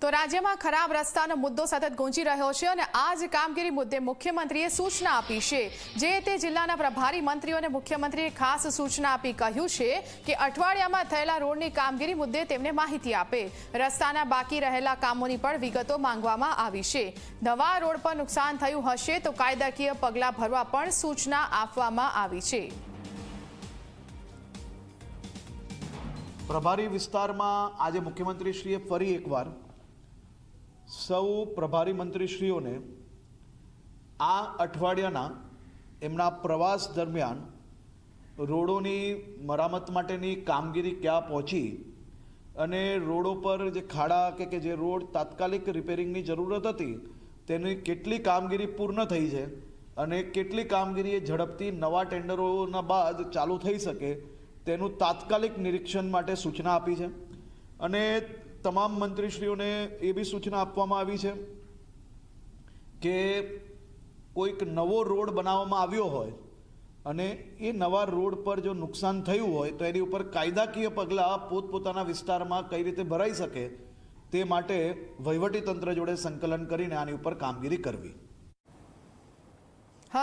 તો રાજ્યમાં ખરાબ રસ્તાનો મુદ્દો સતત ગુંજી રહ્યો છે અને આ જ કામગીરી મુદ્દે મુખ્યમંત્રીએ સૂચના આપી છે। જે તે જિલ્લાના પ્રભારી મંત્રીઓને મુખ્યમંત્રીએ ખાસ સૂચના આપી કહ્યું છે કે અઠવાડિયામાં થયેલા રોડની કામગીરી મુદ્દે તેમને માહિતી આપે। રસ્તાના બાકી રહેલા કામોની પણ વિગતો માંગવામાં આવી છે। નવા રોડ પર નુકસાન થયું હશે તો કાયદાકીય પગલાં ભરવા પણ સૂચના આપવામાં આવી છે। પ્રભારી વિસ્તારમાં આજે મુખ્યમંત્રીશ્રીએ ફરી એકવાર સૌ પ્રભારી મંત્રીશ્રીઓને આ અઠવાડિયાના એમના પ્રવાસ દરમિયાન રોડોની મરામત માટેની કામગીરી ક્યાં પહોંચી અને રોડો પર જે ખાડા કે જે રોડ તાત્કાલિક રિપેરિંગની જરૂરત હતી તેની કેટલી કામગીરી પૂર્ણ થઈ છે અને કેટલી કામગીરી એ ઝડપથી નવા ટેન્ડરોના બાદ ચાલુ થઈ શકે તેનું તાત્કાલિક નિરીક્ષણ માટે સૂચના આપી છે। અને તમામ મંત્રીશ્રીઓને એ બી સૂચના આપવામાં આવી છે કે કોઈક નવો રોડ બનાવવામાં આવ્યો હોય અને એ નવા રોડ પર જો નુકસાન થયું હોય તો એની ઉપર કાયદાકીય પગલાં પોતપોતાના વિસ્તારમાં કઈ રીતે ભરાઈ શકે તે માટે વહીવટી તંત્ર જોડે સંકલન કરીને આની ઉપર કામગીરી કરવી।